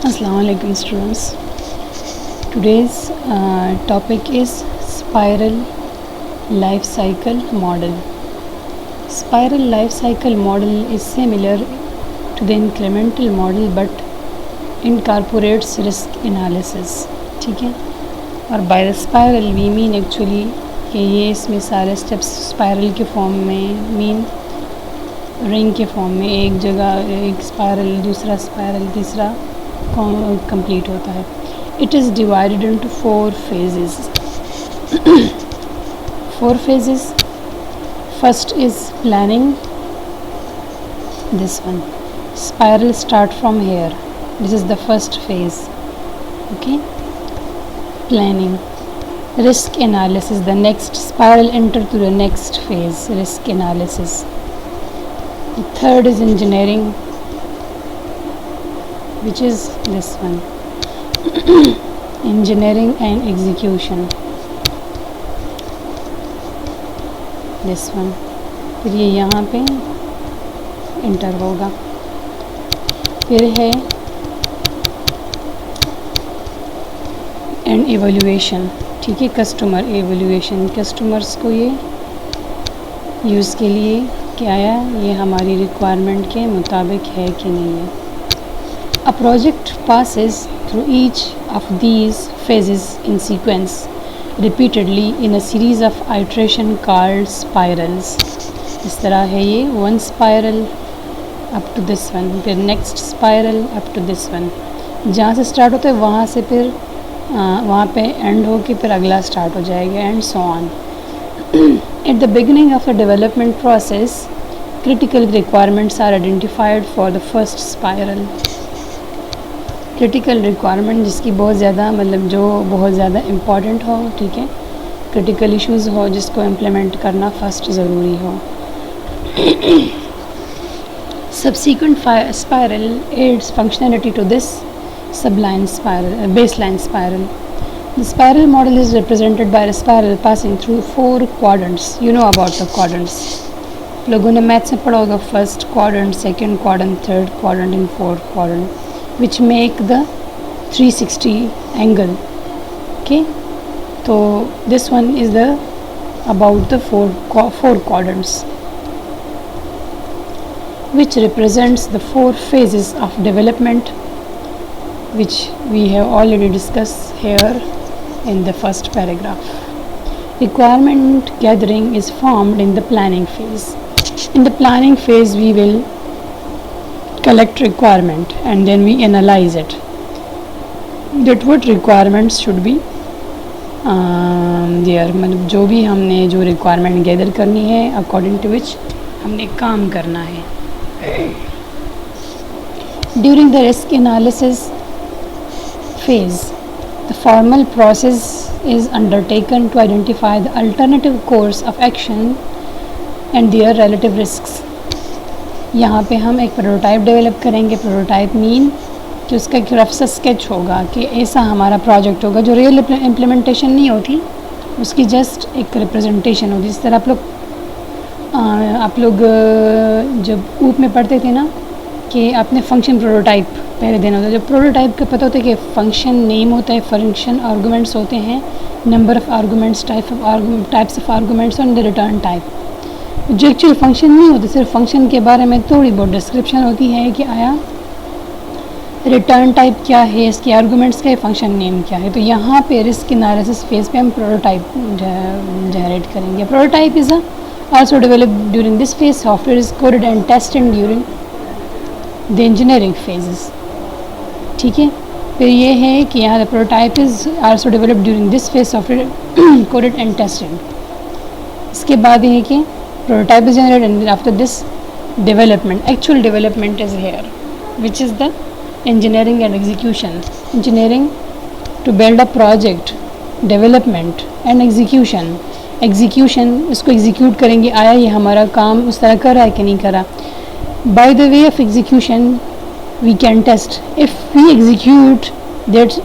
Assalamu alaikum students. Today's topic is spiral life cycle model. Spiral life cycle model is similar to the incremental model but incorporates risk analysis. ٹھیک ہے. اور by the spiral we mean actually کہ یہ اس میں سارے steps spiral کے form میں مین رنگ کے فارم میں ایک جگہ ایک اسپائرل دوسرا اسپائرل تیسرا کمپلیٹ ہوتا ہے. It is divided into 4 phases. 4 phases. First is planning. This one. Spiral start from here. This is the first phase. Okay. Planning. Risk analysis. The next spiral enter to the next phase. Risk analysis. The third is engineering, which is this one. Engineering and execution. This one. پھر یہ یہاں پہ inter ہوگا. پھر ہے and evaluation. ٹھیک ہے. Customer evaluation. Customers کو یہ یوز کے لیے کیا آیا یہ ہماری ریکوائرمنٹ کے مطابق ہے کہ نہیں ہے. A project passes through each of these phases in sequence repeatedly in a series of iteration called spirals. اس طرح ہے یہ one spiral up to this one, پھر next spiral up to this one. جہاں سے سٹارٹ ہوتا ہے وہاں سے پھر وہاں پہ اینڈ ہو کے پھر اگلا سٹارٹ ہو جائے گا and so on. At the beginning of the development process, critical requirements are identified for the first spiral. Critical requirement جس کی بہت زیادہ جو بہت زیادہ امپورٹنٹ ہو. ٹھیک ہے. کرٹیکل ایشوز ہو جس کو امپلیمنٹ کرنا فرسٹ ضروری ہو. Subsequent spiral adds functionality to this subline spiral baseline spiral. The spiral model is represented by a spiral passing through 4 quadrants. You know about the quadrants. لوگوں نے maths میں پڑھا ہوگا first quadrant, second quadrant, third quadrant and fourth quadrant, which make the 360 angle. Okay. So this one is the about the four quadrants, which represents the 4 phases of development, which we have already discussed here in the first paragraph. Requirement gathering is formed in the planning phase. In the planning phase we will collect requirement and then we analyze it, that what requirements should be there. مطلب جو بھی ہم نے جو requirement گیدر کرنی ہے according to وچ ہم نے کام کرنا ہے. During the risk analysis phase, the formal process is undertaken to identify the alternative course of action and their relative risks. یہاں پہ ہم ایک پروٹوٹائپ ڈیولپ کریں گے. پروٹوٹائپ مین کہ اس کا ایک رف سا اسکیچ ہوگا کہ ایسا ہمارا پروجیکٹ ہوگا جو ریئل امپلیمنٹیشن نہیں ہوتی, اس کی جسٹ ایک ریپرزنٹیشن ہوتی. جس طرح آپ لوگ جب اوپ میں پڑھتے تھے نا کہ آپ نے فنکشن پروٹوٹائپ پہلے دینا ہوتا ہے. جب پروٹوٹائپ کا پتہ ہوتا ہے کہ فنکشن نیم ہوتا ہے, فنکشن آرگومنٹس ہوتے ہیں, number of arguments, types of arguments اور ریٹرن ٹائپ. جو ایکچوئل فنکشن نہیں ہوتے, صرف فنکشن کے بارے میں تھوڑی بہت ڈسکرپشن ہوتی ہے کہ آیا ریٹرن ٹائپ کیا ہے, اس کی آرگومنٹس کیا ہے, فنکشن نیم کیا ہے. تو یہاں پہ رسک انالیسس فیز پہ ہم پروٹوٹائپ جنریٹ کریں گے. Prototype is also developed during this phase. Software is coded and tested during the engineering phases. ٹھیک ہے. پھر یہ ہے کہ یہاں prototype is also developed during this phase. Software coded and tested. اس کے بعد یہ ہے کہ prototype is generated and after this actual development is here, which is the engineering and execution. Engineering to build a project, development and execution. اس کو execute کریں گے, آیا یہ ہمارا کام اس طرح کر رہا ہے کہ نہیں کرا. by the way of execution we can test if we execute that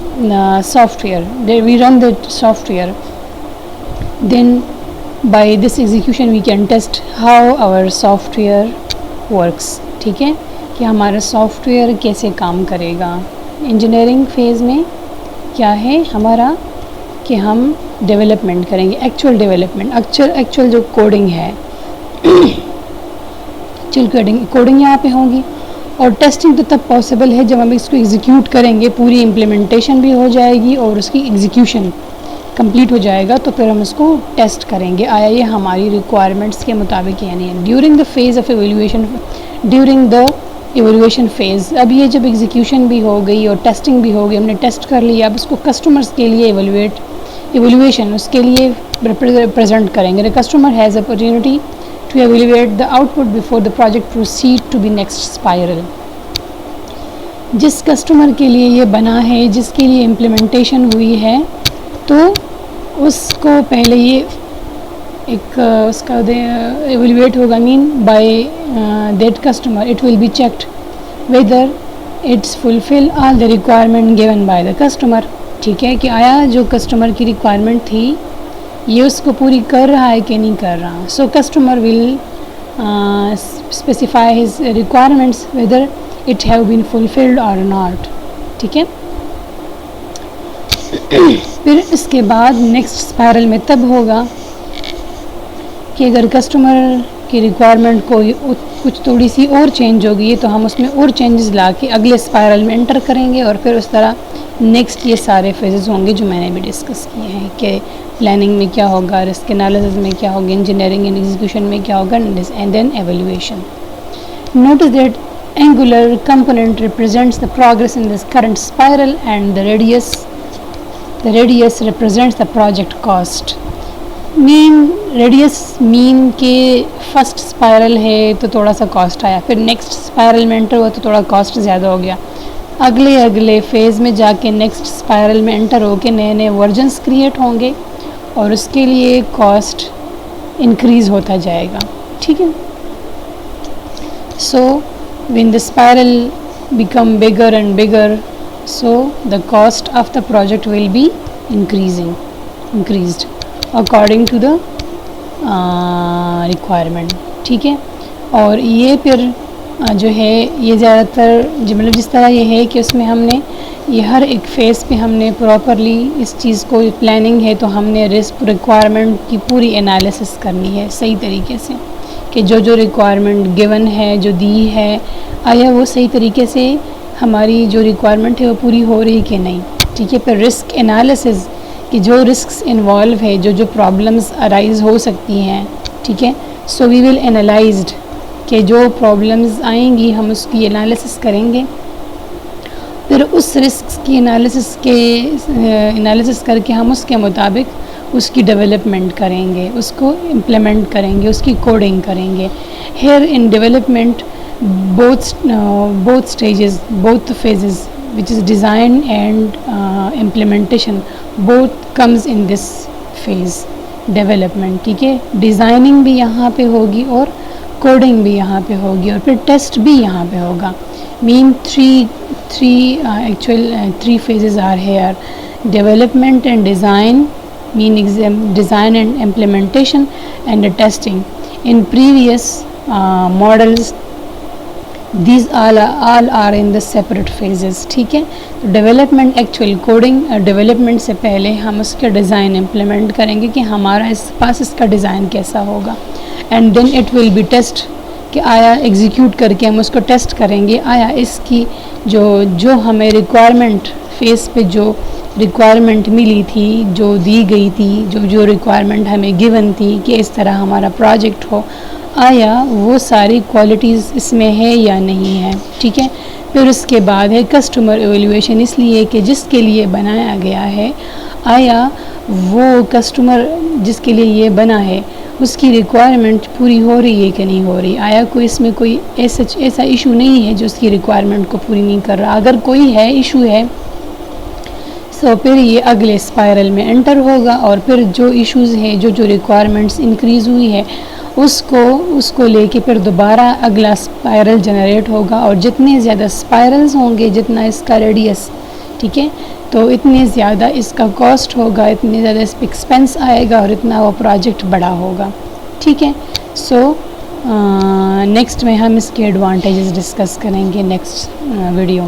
software, we run that software, then by this execution we can test how our software works. ٹھیک ہے. کہ ہمارا سافٹ ویئر کیسے کام کرے گا. انجینئرنگ فیز میں کیا ہے ہمارا کہ ہم ڈیولپمنٹ کریں گے، ایکچوئل ڈیولپمنٹ، ایکچوئل جو کوڈنگ ہے، کوڈنگ یہاں پہ ہوگی. اور ٹیسٹنگ تو تب پاسبل ہے جب ہم اس کو ایگزیکیوٹ کریں گے، پوری امپلیمنٹیشن بھی ہو جائے گی اور اس کی ایگزیکیوشن کمپلیٹ ہو جائے گا، تو پھر ہم اس کو ٹیسٹ کریں گے آیا یہ ہماری ریکوائرمنٹس کے مطابق یا نہیں ہے. ڈیورنگ دا ایویلویشن فیز، اب یہ جب ایگزیکیوشن بھی ہو گئی اور ٹیسٹنگ بھی ہو گئی، ہم نے ٹیسٹ کر لیا، اب اس کو کسٹمرز کے لیے ایویلویشن اس کے لیے پریزنٹ کریں گے. Customer has opportunity to evaluate the output before the project proceed to be next spiral. جس کسٹمر کے لیے یہ بنا ہے، جس کے لیے امپلیمنٹیشن ہوئی ہے، تو اس کو پہلے یہ ایک اس کا ایویلویٹ ہوگا، by that customer it will be checked whether it's fulfill all the requirement given by the customer. ٹھیک ہے کہ آیا جو کسٹمر کی ریکوائرمنٹ تھی یہ اس کو پوری کر رہا ہے کہ نہیں کر رہا. سو customer will specify his requirements whether it have been fulfilled اور ناٹ. ٹھیک ہے. پھر اس کے بعد نیکسٹ اسپائرل میں تب ہوگا کہ اگر کسٹمر کی ریکوائرمنٹ کو کچھ تھوڑی سی اور چینج ہوگی تو ہم اس میں اور چینجز لا کے اگلے اسپائرل میں انٹر کریں گے، اور پھر اس طرح نیکسٹ یہ سارے فیزز ہوں گے جو میں نے بھی ڈسکس کیے ہیں کہ پلاننگ میں کیا ہوگا، رسک انالیسس میں کیا ہوگا، انجینئرنگ اینڈ ایگزیکیوشن میں کیا ہوگا، and then evaluation. Notice that angular component represents the progress in this current spiral and the radius represents the project cost. Radius مین کے فرسٹ اسپائرل ہے تو تھوڑا سا کاسٹ آیا، پھر نیکسٹ اسپائرل میں انٹر ہوا تو تھوڑا کاسٹ زیادہ ہو گیا، اگلے فیز میں جا کے نیکسٹ اسپائرل میں انٹر ہو کے نئے ورژنس کریٹ ہوں گے اور اس کے لیے کاسٹ انکریز ہوتا جائے گا. ٹھیک ہے. سو when the spiral become bigger and bigger, so the cost of the project will be increased according to the requirement. ٹھیک ہے. اور یہ پھر جو ہے یہ زیادہ تر مطلب جس طرح یہ ہے کہ اس میں ہم نے یہ ہر ایک فیز پہ ہم نے پراپرلی اس چیز کو پلاننگ ہے تو ہم نے رسک ریکوائرمنٹ کی پوری انالیسس کرنی ہے صحیح طریقے سے کہ جو ریکوائرمنٹ گیون ہے جو دی ہے آیا وہ صحیح طریقے سے ہماری جو ریکوائرمنٹ ہے وہ پوری ہو رہی کہ نہیں. ٹھیک ہے. پھر رسک انالیسز کہ جو رسکس انوالو ہے جو پرابلمز ارائز ہو سکتی ہیں. ٹھیک ہے. سو وی ول انالائزڈ کہ جو پرابلمز آئیں گی ہم اس کی انالیسس کریں گے، پھر اس رسکس کی انالیسس کر کے ہم اس کے مطابق اس کی ڈیولپمنٹ کریں گے، اس کو امپلیمنٹ کریں گے، اس کی کوڈنگ کریں گے. Here in development both stages, both phases, which is design and implementation, both comes in this phase development. ٹھیک ہے. ڈیزائننگ بھی یہاں پہ ہوگی اور کوڈنگ بھی یہاں پہ ہوگی اور پھر ٹیسٹ بھی یہاں پہ ہوگا. three phases are here: development and design, design and implementation, and the testing. In previous models these all are in the separate phases. ٹھیک ہے. ڈیولپمنٹ ایکچوئل کوڈنگ ڈیولپمنٹ سے پہلے ہم اس کے ڈیزائن امپلیمنٹ کریں گے کہ ہمارا اس کا ڈیزائن کیسا ہوگا، and then it will be test کہ آیا ایگزیکیوٹ کر کے ہم اس کو ٹیسٹ کریں گے آیا اس کی جو ہمیں ریکوائرمنٹ فیس پہ جو ریکوائرمنٹ ملی تھی، جو دی گئی تھی، جو ریکوائرمنٹ ہمیں گیون تھی کہ اس طرح ہمارا پروجیکٹ ہو، آیا وہ ساری کوالٹیز اس میں ہے یا نہیں ہے. ٹھیک ہے. پھر اس کے بعد ہے کسٹمر ایویلویشن، اس لیے کہ جس کے لیے بنایا گیا ہے آیا وہ کسٹمر جس کے لیے یہ بنا ہے اس کی ریکوائرمنٹ پوری ہو رہی ہے کہ نہیں ہو رہی، آیا کوئی اس میں کوئی ایسا ایشو نہیں ہے جو اس کی ریکوائرمنٹ کو پوری نہیں کر رہا. اگر کوئی ایشو ہے سو پھر یہ اگلے اسپائرل میں انٹر ہوگا اور پھر جو ایشوز ہیں جو ریکوائرمنٹس انکریز ہوئی ہے اس کو لے کے پھر دوبارہ اگلا اسپائرل جنریٹ ہوگا، اور جتنے زیادہ اسپائرلز ہوں گے جتنا اس کا ریڈیس، ٹھیک ہے، تو اتنے زیادہ اس کا کاسٹ ہوگا، اتنے زیادہ اس پہ ایکسپینس آئے گا اور اتنا وہ پروجیکٹ بڑا ہوگا. ٹھیک ہے. سو نیکسٹ میں ہم اس کے ایڈوانٹیجز ڈسکس کریں گے نیکسٹ ویڈیو.